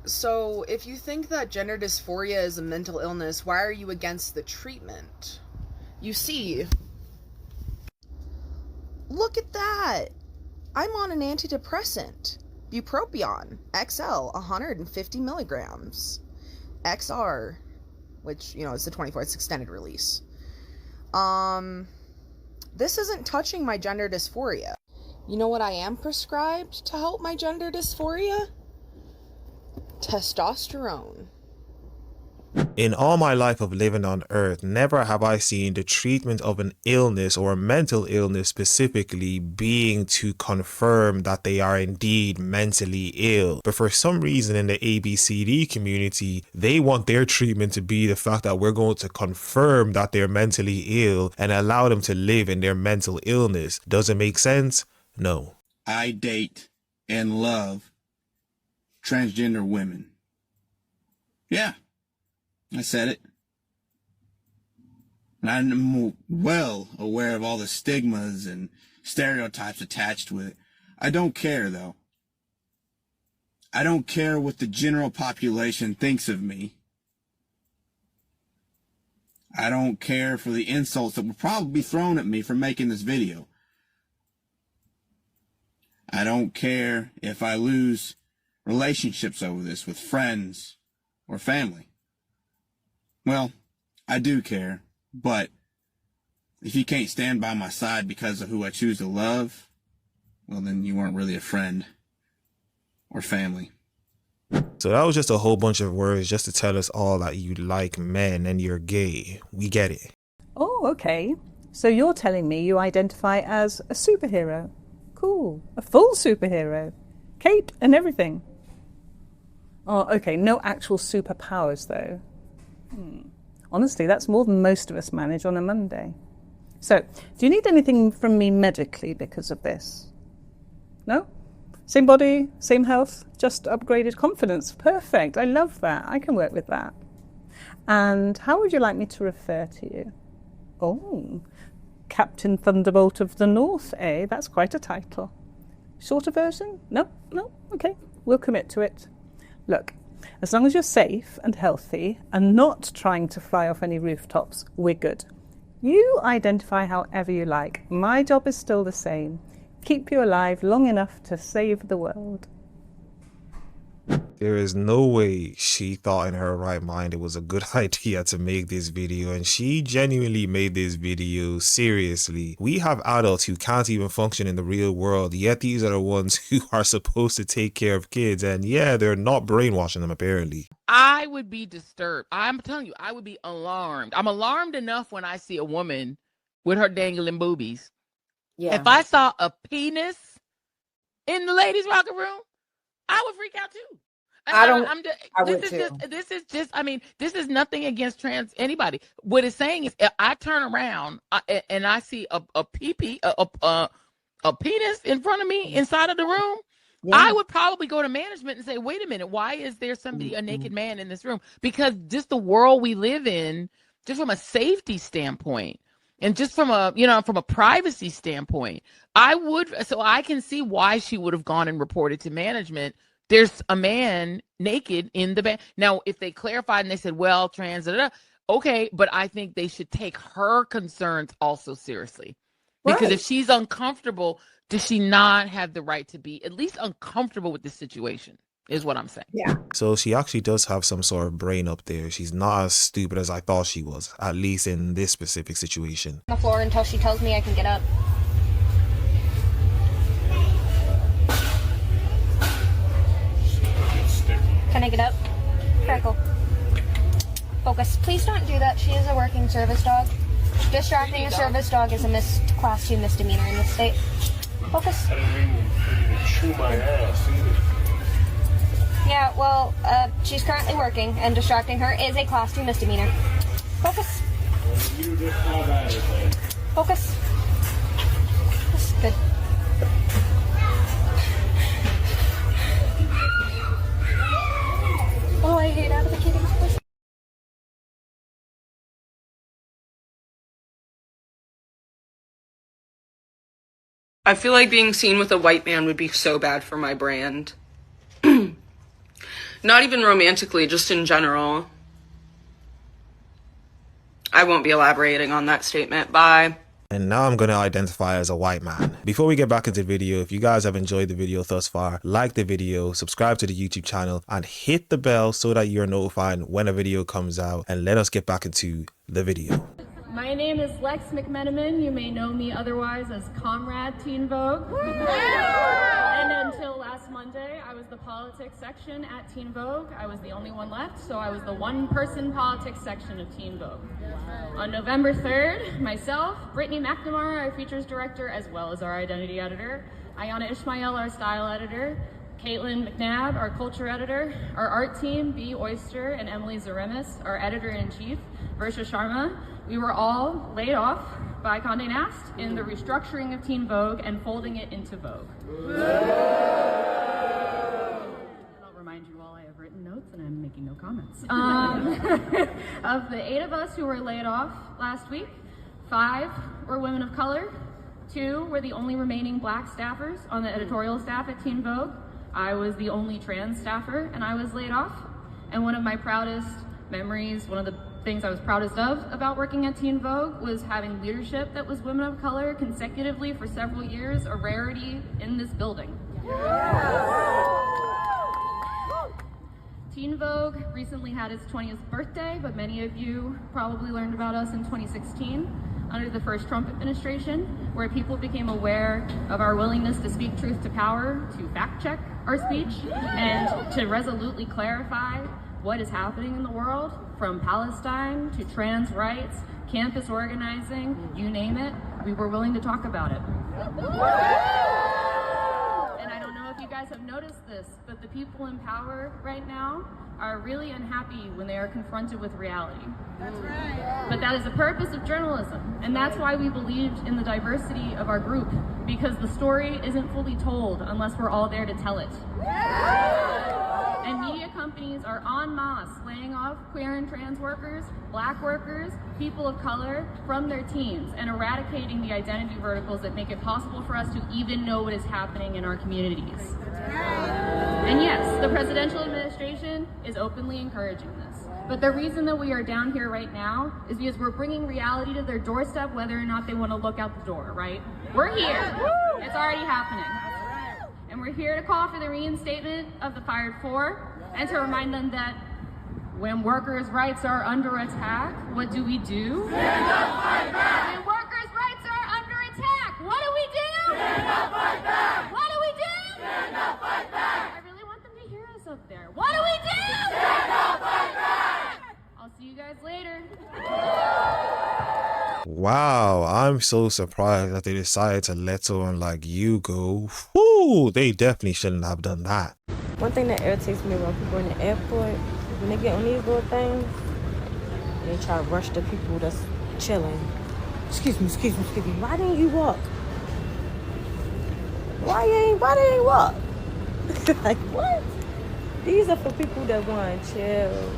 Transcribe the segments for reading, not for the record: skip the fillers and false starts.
So, if you think that gender dysphoria is a mental illness, why are you against the treatment? You see, look at that! I'm on an antidepressant. Bupropion, XL, 150 milligrams. XR, which, is the 24th extended release. This isn't touching my gender dysphoria. You know what I am prescribed to help my gender dysphoria? Testosterone. In all my life of living on earth, never have I seen the treatment of an illness or a mental illness specifically being to confirm that they are indeed mentally ill. But for some reason in the ABCD community, they want their treatment to be the fact that we're going to confirm that they're mentally ill and allow them to live in their mental illness. Does it make sense? No. I date and love transgender women. Yeah. I said it. And I'm well aware of all the stigmas and stereotypes attached with it. I don't care, though. I don't care what the general population thinks of me. I don't care for the insults that will probably be thrown at me for making this video. I don't care if I lose relationships over this with friends or family. Well, I do care, but if you can't stand by my side because of who I choose to love, well, then you weren't really a friend or family. So that was just a whole bunch of words just to tell us all that you like men and you're gay. We get it. Oh, okay. So you're telling me you identify as a superhero. Cool. A full superhero. Cape and everything. Oh, okay. No actual superpowers, though. Honestly, that's more than most of us manage on a Monday. So, do you need anything from me medically because of this? No? Same body, same health, just upgraded confidence. Perfect. I love that. I can work with that. And how would you like me to refer to you? Oh, Captain Thunderbolt of the North, eh? That's quite a title. Shorter version? No? Okay. We'll commit to it. Look, as long as you're safe and healthy and not trying to fly off any rooftops, we're good. You identify however you like. My job is still the same. Keep you alive long enough to save the world. There is no way she thought in her right mind it was a good idea to make this video, and she genuinely made this video seriously. We have adults who can't even function in the real world, yet these are the ones who are supposed to take care of kids, and yeah, they're not brainwashing them apparently. I would be disturbed. I'm telling you, I would be alarmed. I'm alarmed enough when I see a woman with her dangling boobies. Yeah. If I saw a penis in the ladies' locker room, I would freak out too. This is just, I mean, this is nothing against trans anybody. What it's saying is, if I turn around and I see a penis in front of me inside of the room, yeah, I would probably go to management and say, wait a minute, why is there a naked man in this room? Because just the world we live in, just from a safety standpoint, and just from a privacy standpoint, so I can see why she would have gone and reported to management. There's a man naked in the bed. Now, if they clarified and they said, well, trans, okay, but I think they should take her concerns also seriously. Because if she's uncomfortable, does she not have the right to be at least uncomfortable with this situation, is what I'm saying. Yeah. So she actually does have some sort of brain up there. She's not as stupid as I thought she was, at least in this specific situation. On the floor until she tells me I can get up. Can I get up? Crackle. Focus. Please don't do that. She is a working service dog. Distracting a service dog is a class 2 misdemeanor in this state. Focus. I didn't mean to chew my ass either. Yeah, well, she's currently working, and distracting her is a class 2 misdemeanor. Focus. You just have at it, then. Focus. That's good. Oh, I hate advocating for this. I feel like being seen with a white man would be so bad for my brand. Not even romantically, just in general. I won't be elaborating on that statement. Bye. And now I'm going to identify as a white man. Before we get back into the video, if you guys have enjoyed the video thus far, like the video, subscribe to the YouTube channel, and hit the bell so that you're notified when a video comes out. And let us get back into the video. My name is Lex McMenamin. You may know me otherwise as Comrade Teen Vogue. And until last Monday, I was the politics section at Teen Vogue. I was the only one left, so I was the one-person politics section of Teen Vogue. On November 3rd, myself, Brittany McNamara, our features director, as well as our identity editor, Ayana Ishmael, our style editor, Caitlin McNabb, our culture editor, our art team, B. Oyster, and Emily Zaremis, our editor-in-chief, Versha Sharma, we were all laid off by Condé Nast in the restructuring of Teen Vogue and folding it into Vogue. I'll remind you all I have written notes and I'm making no comments. Of the 8 of us who were laid off last week, 5 were women of color, 2 were the only remaining black staffers on the editorial staff at Teen Vogue. I was the only trans staffer and I was laid off. And one of my proudest memories, one of the things I was proudest of about working at Teen Vogue was having leadership that was women of color consecutively for several years, a rarity in this building. Teen Vogue recently had its 20th birthday, but many of you probably learned about us in 2016 under the first Trump administration, where people became aware of our willingness to speak truth to power, to fact check our speech, and to resolutely clarify what is happening in the world, from Palestine to trans rights, campus organizing, you name it, we were willing to talk about it. And I don't know if you guys have noticed this, but the people in power right now are really unhappy when they are confronted with reality. That's right. But that is the purpose of journalism, and that's why we believed in the diversity of our group, because the story isn't fully told unless we're all there to tell it. And media companies are en masse laying off queer and trans workers, black workers, people of color from their teams and eradicating the identity verticals that make it possible for us to even know what is happening in our communities. And yes, the presidential administration is openly encouraging this. But the reason that we are down here right now is because we're bringing reality to their doorstep whether or not they want to look out the door, right? We're here. It's already happening. And we're here to call for the reinstatement of the Fired 4 and to remind them that when workers' rights are under attack, what do we do? Stand up, fight back! When workers' rights are under attack, what do we do? Stand up, fight back! What do we do? Stand up, fight back! I really want them to hear us up there. What do we do? Stand up, fight back! I'll see you guys later. Wow, I'm so surprised that they decided to let someone like you go. Whoo, they definitely shouldn't have done that. One thing that irritates me when people in the airport, when they get on these little things, they try to rush the people that's chilling. Excuse me. Why didn't you walk? Why they ain't walk? Like, what? These are for people that want to chill.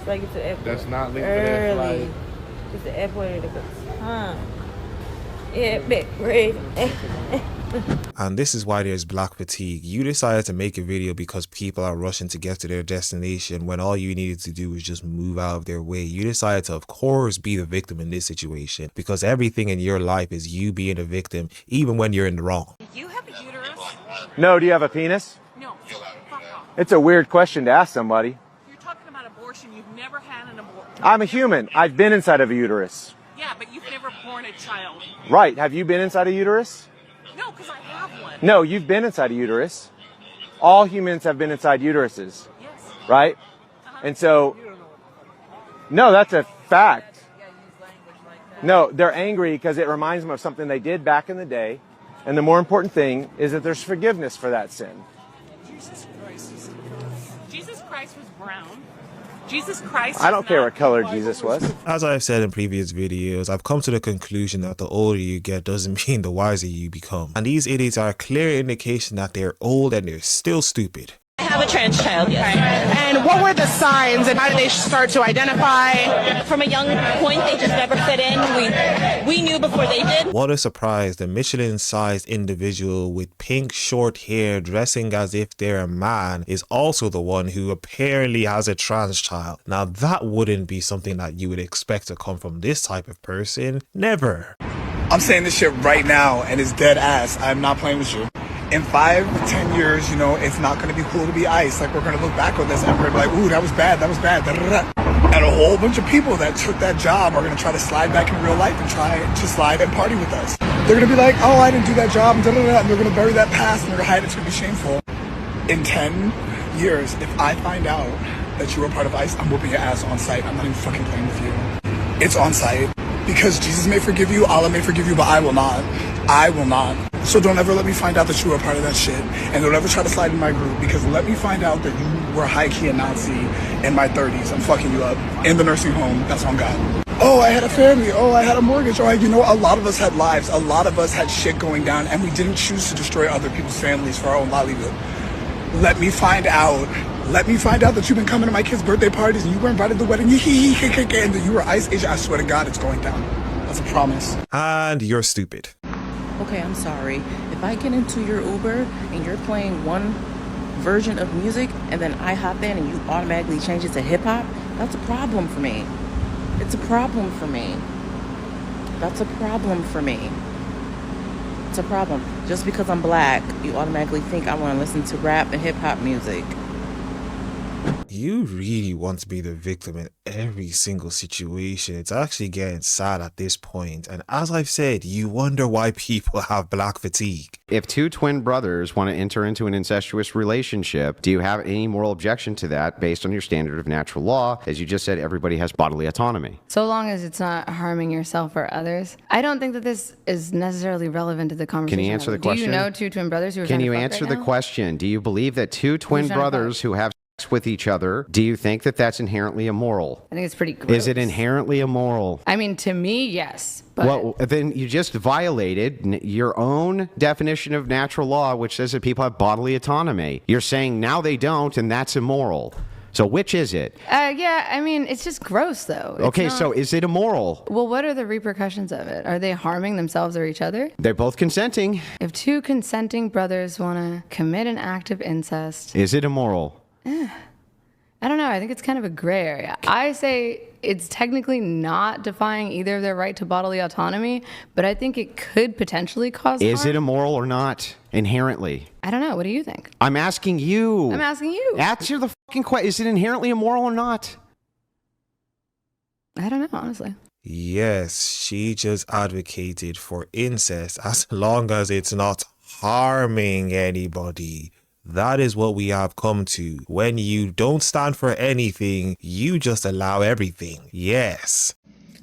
So I get to the airport. That's not leaving for that flight. It's the airport at a good time. Yeah, big red. And this is why there's black fatigue. You decided to make a video because people are rushing to get to their destination when all you needed to do was just move out of their way. You decided to, of course, be the victim in this situation because everything in your life is you being a victim, even when you're in the wrong. You have a uterus? No, do you have a penis? No. Fuck off. It's a weird question to ask somebody. You're talking about abortion. You've never had an abortion. I'm a human. I've been inside of a uterus. Yeah, but you've never born a child. Right. Have you been inside a uterus? No, because I have one. No, you've been inside a uterus. All humans have been inside uteruses. Yes. Right? And so, no, that's a fact. No, they're angry because it reminds them of something they did back in the day. And the more important thing is that there's forgiveness for that sin. Jesus Christ was brown. Jesus Christ. I don't care what color Jesus was. As I've said in previous videos, I've come to the conclusion that the older you get doesn't mean the wiser you become. And these idiots are a clear indication that they're old and they're still stupid. I have have a trans child, yes. And what were the signs and how did they start to identify? From a young point, they just never fit in. We knew before they did. What a surprise, the Michelin-sized individual with pink short hair dressing as if they're a man is also the one who apparently has a trans child. Now that wouldn't be something that you would expect to come from this type of person. Never. I'm saying this shit right now and it's dead ass. I'm not playing with you. In 5 to 10 years, you know, it's not going to be cool to be ice. Like, we're going to look back on this and we're going to be like, ooh, that was bad, that was bad. And a whole bunch of people that took that job are going to try to slide back in real life and try to slide and party with us. They're going to be like, oh, I didn't do that job, and they're going to bury that past and they're going to hide it. It's going to be shameful. In 10 years, if I find out that you were part of ICE, I'm whooping your ass on sight. I'm not even fucking playing with you. It's on sight. Because Jesus may forgive you, Allah may forgive you, but I will not. I will not. So don't ever let me find out that you were a part of that shit. And don't ever try to slide in my group, because let me find out that you were high-key a Nazi in my 30s. I'm fucking you up. In the nursing home. That's on God. Oh, I had a family. Oh, I had a mortgage. Oh, you know, a lot of us had lives. A lot of us had shit going down, and we didn't choose to destroy other people's families for our own livelihood. Let me find out. Let me find out that you've been coming to my kids' birthday parties and you were invited to the wedding, and that you were ICE agent. I swear to God, it's going down. That's a promise. And you're stupid. Okay, I'm sorry. If I get into your Uber and you're playing one version of music and then I hop in and you automatically change it to hip hop, that's a problem for me. It's a problem for me. That's a problem for me. It's a problem. Just because I'm black, you automatically think I want to listen to rap and hip hop music. You really want to be the victim in every single situation. It's actually getting sad at this point. And as I've said, you wonder why people have black fatigue. If two twin brothers want to enter into an incestuous relationship, do you have any moral objection to that based on your standard of natural law? As you just said, everybody has bodily autonomy. So long as it's not harming yourself or others. I don't think that this is necessarily relevant to the conversation. Can you answer the question? Do you know two twin brothers who are Can you answer the question? Do you believe that two twin brothers who have with each other, do you think that that's inherently immoral? I think it's pretty gross. Is it inherently immoral? I mean, to me, yes. But well, then you just violated your own definition of natural law, which says that people have bodily autonomy. You're saying now they don't, and that's immoral. So which is it? Yeah, I mean, it's just gross, though. Okay, so is it immoral? Well, what are the repercussions of it? Are they harming themselves or each other? They're both consenting. If two consenting brothers want to commit an act of incest... Is it immoral? I don't know. I think it's kind of a gray area. I say it's technically not defying either of their right to bodily autonomy, but I think it could potentially cause harm. Is it immoral or not, inherently? I don't know. What do you think? I'm asking you. I'm asking you. Answer the fucking question. Is it inherently immoral or not? I don't know, honestly. Yes, she just advocated for incest as long as it's not harming anybody. That is what we have come to. When you don't stand for anything, you just allow everything. Yes.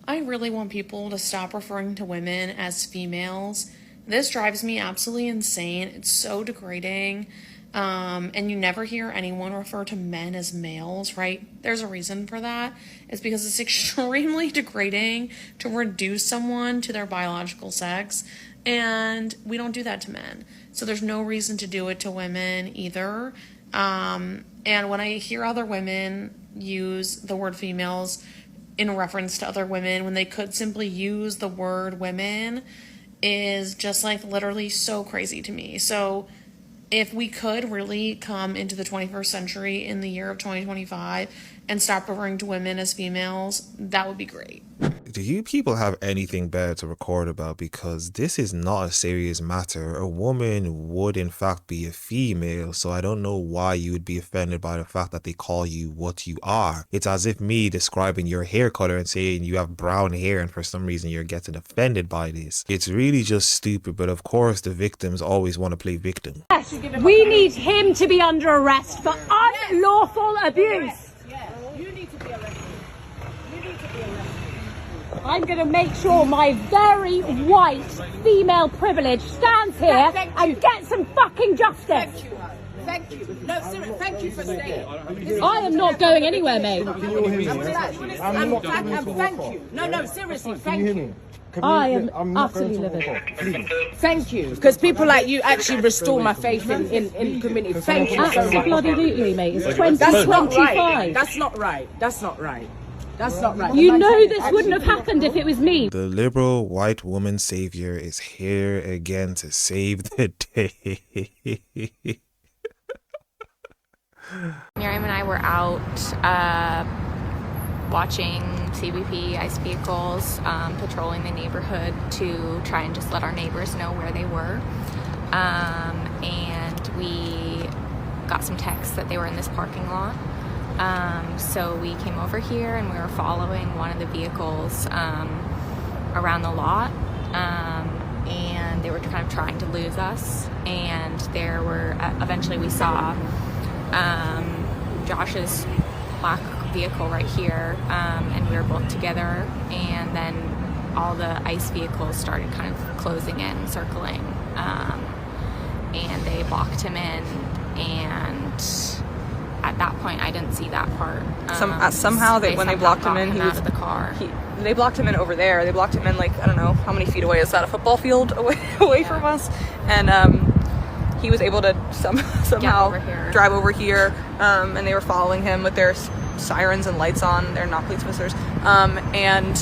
I really want people to stop referring to women as females. This drives me absolutely insane. It's so degrading. And you never hear anyone refer to men as males, right? There's a reason for that. It's because it's extremely degrading to reduce someone to their biological sex. And we don't do that to men. So there's no reason to do it to women either. And when I hear other women use the word females in reference to other women, when they could simply use the word women, is just like literally so crazy to me. So if we could really come into the 21st century in the year of 2025 and stop referring to women as females, that would be great. Do you people have anything better to record about? Because this is not a serious matter. A woman would in fact be a female, so I don't know why you would be offended by the fact that they call you what you are. It's as if me describing your hair color and saying you have brown hair and for some reason you're getting offended by this. It's really just stupid, but of course the victims always want to play victim. Yes, we need him to be under arrest for unlawful abuse. You need to be arrested. I'm going to make sure my very white female privilege stands here and gets some fucking justice. Thank you. No, seriously, thank you for staying. I am not going anywhere, mate. Thank you. No, seriously, thank you. I am utterly livid. Thank you, because people like you actually restore my faith in the community. Thank you so much. Absolutely, mate. It's 2025. That's not right. That's not right. That's not right. That's not right. You know this wouldn't have happened if it was me. The liberal white woman savior is here again to save the day. Miriam and I were out watching CBP ICE vehicles patrolling the neighborhood to try and just let our neighbors know where they were. And we got some texts that they were in this parking lot. So we came over here and we were following one of the vehicles around the lot, and they were kind of trying to lose us. And there were eventually we saw Josh's black vehicle right here, and we were both together, and then all the ICE vehicles started kind of closing in, circling, and they blocked him in. And at that point, I didn't see that part. Somehow when they blocked him in, he was out of the car. They blocked him in over there. They blocked him in, like, I don't know how many feet away is that, a football field away from us, and he was able to somehow drive over here, and they were following him with their sirens and lights on. They're not police officers. And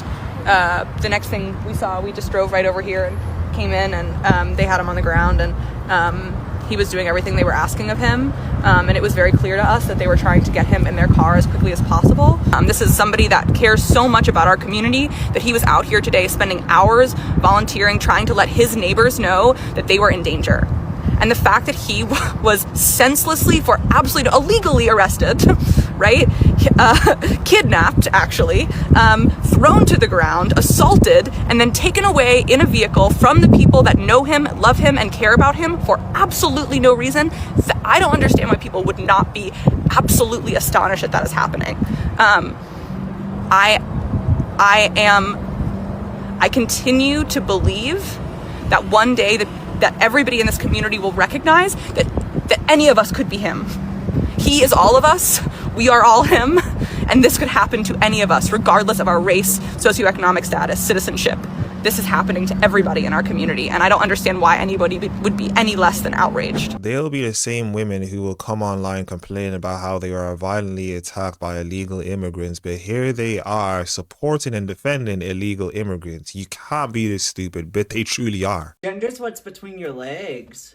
the next thing we saw, we just drove right over here and came in, and they had him on the ground, and he was doing everything they were asking of him. And it was very clear to us that they were trying to get him in their car as quickly as possible. This is somebody that cares so much about our community that he was out here today spending hours volunteering, trying to let his neighbors know that they were in danger. And the fact that he was senselessly, for absolutely illegally arrested, right? Kidnapped, actually, thrown to the ground, assaulted, and then taken away in a vehicle from the people that know him, love him, and care about him for absolutely no reason. I don't understand why people would not be absolutely astonished that that is happening. I continue to believe that one day that everybody in this community will recognize that any of us could be him. He is all of us. We are all him. And this could happen to any of us, regardless of our race, socioeconomic status, citizenship. This is happening to everybody in our community. And I don't understand why anybody would be any less than outraged. They'll be the same women who will come online complaining about how they are violently attacked by illegal immigrants. But here they are supporting and defending illegal immigrants. You can't be this stupid, but they truly are. Gender's what's between your legs.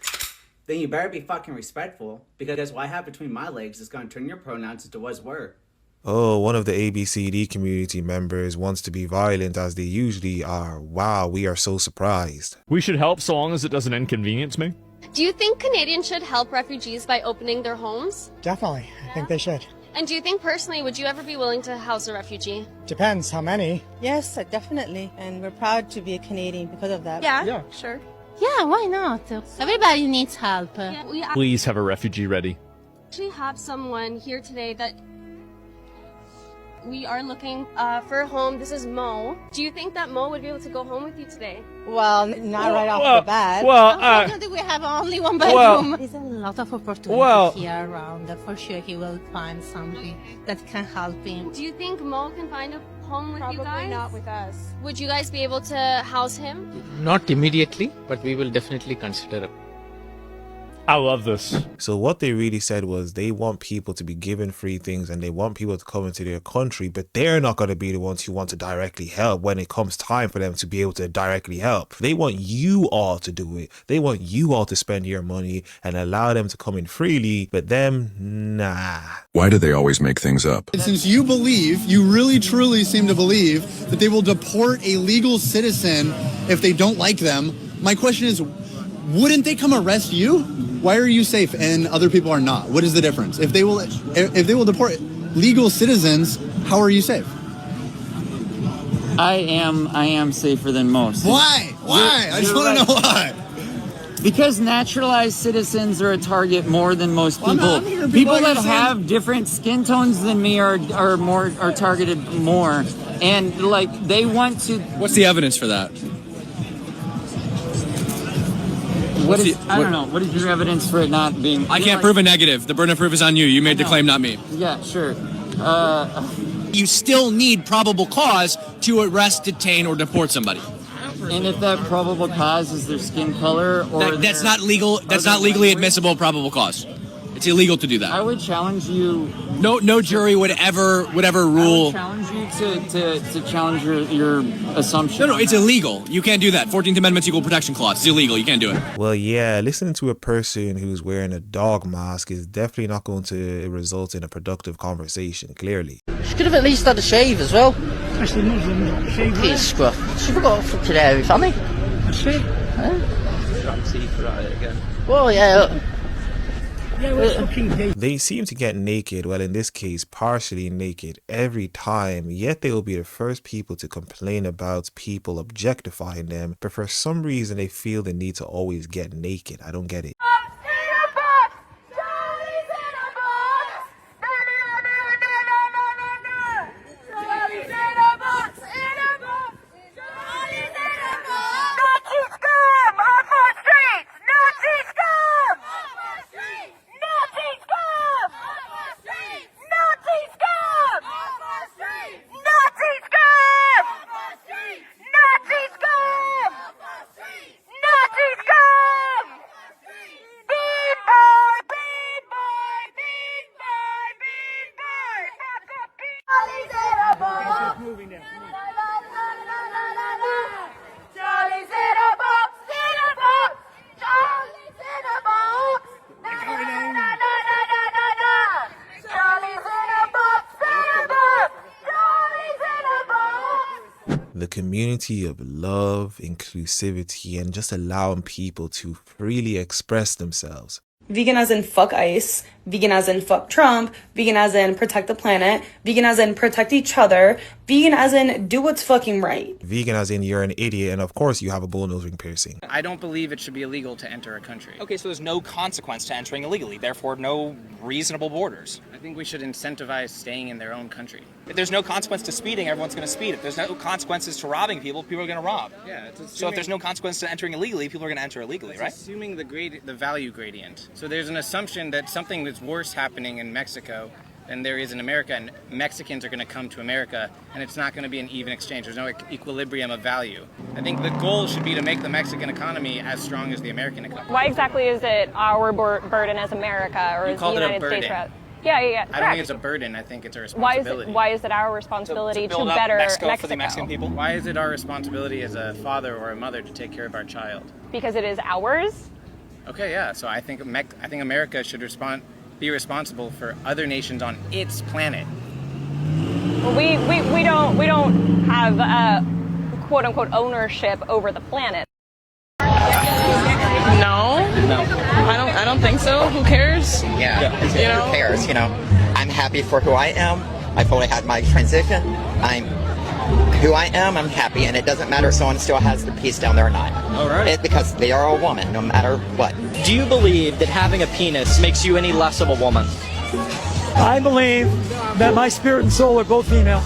Then you better be fucking respectful, because what I have between my legs is going to turn your pronouns into what's word. Oh, one of the ABCD community members wants to be violent as they usually are. Wow, we are so surprised. We should help so long as it doesn't inconvenience me. Do you think Canadians should help refugees by opening their homes? Definitely. I think they should. And do you think personally, would you ever be willing to house a refugee? Depends how many. Yes, definitely. And we're proud to be a Canadian because of that. Yeah, sure. Yeah, why not? Everybody needs help. Yeah, we Please have a refugee ready. actually have someone here today that we are looking for a home. This is Mo. Do you think that Mo would be able to go home with you today? Well, not right off the bat. Well, we have only one bedroom. There's a lot of opportunity here around. For sure he will find something that can help him. Do you think Mo can find a home with you guys? Probably not with us. Would you guys be able to house him? Not immediately, but we will definitely consider it. I love this. So what they really said was they want people to be given free things and they want people to come into their country, but they're not going to be the ones who want to directly help when it comes time for them to be able to directly help. They want you all to do it. They want you all to spend your money and allow them to come in freely, but them, nah. Why do they always make things up? Since you really truly seem to believe that they will deport a legal citizen if they don't like them, my question is, wouldn't they come arrest you? Why are you safe and other people are not? What is the difference? If they will deport legal citizens, how are you safe? I am safer than most. Why? I just want to know why. Because naturalized citizens are a target more than most people. People that have different skin tones than me are targeted more, and like they want to. What's the evidence for that? I don't know. What is your evidence for it not being? I can't prove a negative. The burden of proof is on you. You made the claim, not me. Yeah, sure. You still need probable cause to arrest, detain, or deport somebody. And if that probable cause is their skin color or That's not legal. That's not legally admissible probable cause. It's illegal to do that. I would challenge you. No jury would ever rule. I would challenge you to challenge your assumption. No, it's illegal. You can't do that. 14th Amendment's equal protection clause. It's illegal. You can't do it. Well, yeah, listening to a person who's wearing a dog mask is definitely not going to result in a productive conversation, clearly. She could have at least had a shave as well. Piece scruff. She forgot to put there, funny. Has she? Well, yeah. They seem to get naked, well in this case partially naked, every time, yet they will be the first people to complain about people objectifying them, but for some reason they feel the need to always get naked. I don't get it. The community of love, inclusivity, and just allowing people to freely express themselves. Vegan as in fuck ICE, vegan as in fuck Trump, vegan as in protect the planet, vegan as in protect each other, vegan as in do what's fucking right. Vegan as in you're an idiot, and of course you have a bull-nose ring piercing. I don't believe it should be illegal to enter a country. Okay, so there's no consequence to entering illegally, therefore no reasonable borders. I think we should incentivize staying in their own country. If there's no consequence to speeding, everyone's going to speed. If there's no consequences to robbing people, people are going to rob. Yeah, it's assuming, so if there's no consequence to entering illegally, people are going to enter illegally, right? Assuming the value gradient. So there's an assumption that something that's worse happening in Mexico than there is in America, and Mexicans are going to come to America, and it's not going to be an even exchange. There's no equilibrium of value. I think the goal should be to make the Mexican economy as strong as the American economy. Why exactly is it our burden as America or as the United States? Yeah. I don't think it's a burden. I think it's a responsibility. Why is it our responsibility to better Mexico for the Mexican people? Why is it our responsibility as a father or a mother to take care of our child? Because it is ours. Okay, yeah. So I think America should be responsible for other nations on its planet. Well, we don't have quote unquote ownership over the planet. No. I don't think so. Who cares? Yeah. Who cares? You know, I'm happy for who I am. I fully had my transition. I'm who I am. I'm happy, and it doesn't matter if someone still has the piece down there or not. All right. Because they are a woman, no matter what. Do you believe that having a penis makes you any less of a woman? I believe that my spirit and soul are both female.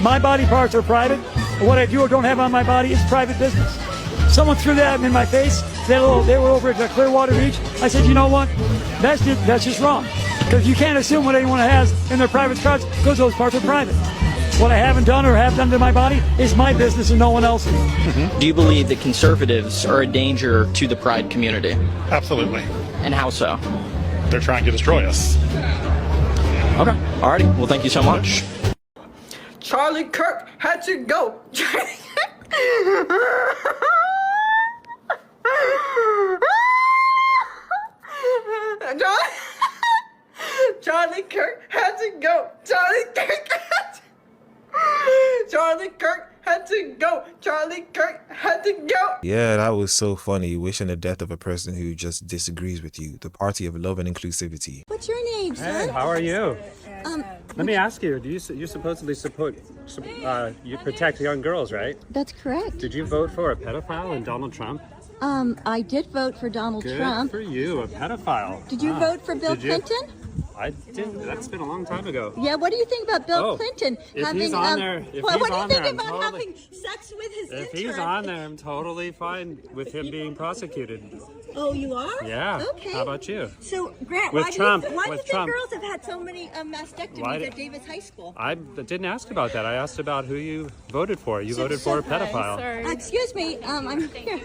My body parts are private. What I do or don't have on my body is private business. Someone threw that in my face. They were over at the Clearwater Beach. I said, you know what? That's just wrong. Because you can't assume what anyone has in their private parts because those parts are private. What I haven't done or have done to my body is my business and no one else's. Do you believe that conservatives are a danger to the pride community? Absolutely. And how so? They're trying to destroy us. Okay. Alrighty. Well, thank you so much. Charlie Kirk had to go. Charlie Kirk had to go. Charlie Kirk had to go. Charlie Kirk had to go. Yeah, that was so funny. Wishing the death of a person who just disagrees with you. The party of love and inclusivity. What's your name, son? Hey, how are you? Let me ask you, you supposedly you protect young girls, right? That's correct. Did you vote for a pedophile in Donald Trump? I did vote for Donald Trump. Good for you, a pedophile. Did you vote for Bill Clinton? I didn't. That's been a long time ago. Yeah, what do you think about Bill Clinton if having? He's on there, if what he's do you on think there, about having sex with his If intern? he's on there, I'm totally fine with him being prosecuted. Oh, you are? Yeah. Okay. How about you? So, Grant, With why Trump, do you with think Trump. girls have had so many mastectomies at Davis High School? I didn't ask about that. I asked about who you voted for. You voted for a pedophile. Excuse me, I'm here.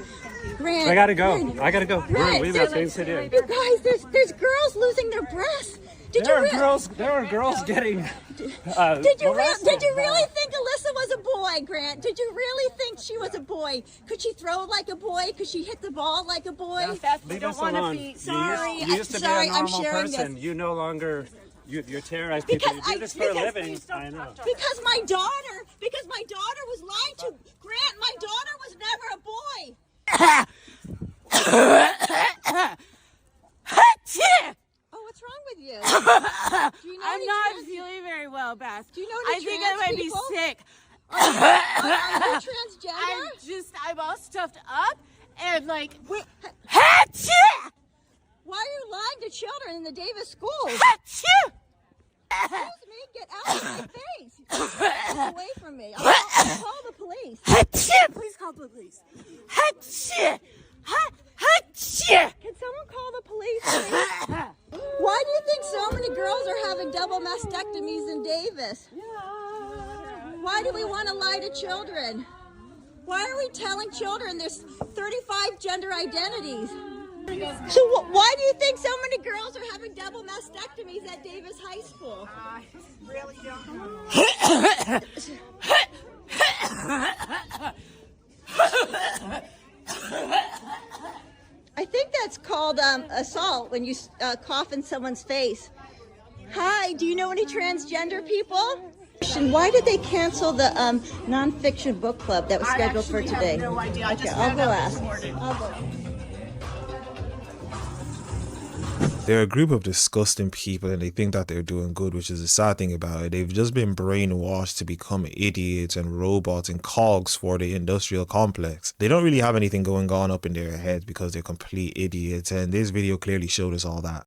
Grant. I gotta go. Grant, I gotta go. Grant, We've got things to do. You guys, there's girls losing their breasts. There are girls getting. Did you molested. really think Alyssa was a boy, Grant? Did you really think she was a boy? Could she throw like a boy? Could she hit the ball like a boy? Leave us alone. Sorry, you used to sorry, be a I'm normal sharing person. this. You no longer. You terrorize people. You do this for a living. I know. Because my daughter was lied to. Grant, my daughter was never a boy. Oh, what's wrong with you? Do you know I'm not feeling very well, Beth. Do you know I any think trans I might people? be sick. Are you transgender? I'm all stuffed up and like. Why are you lying to children in the Davis schools? Excuse me, get out of my face. Get away from me. I'll call the police. Please call the police. Can someone call the police, please? Why do you think so many girls are having double mastectomies in Davis? Why do we want to lie to children? Why are we telling children there's 35 gender identities? So why do you think so many girls are having double mastectomies at Davis High School? I really don't. I think that's called assault when you cough in someone's face. Hi, do you know any transgender people? Why did they cancel the nonfiction book club that was scheduled for today? I have no idea. I Okay, just I'll found go out ask. this morning. I'll go. They're a group of disgusting people and they think that they're doing good, which is the sad thing about it. They've just been brainwashed to become idiots and robots and cogs for the industrial complex. They don't really have anything going on up in their heads because they're complete idiots, and this video clearly showed us all that.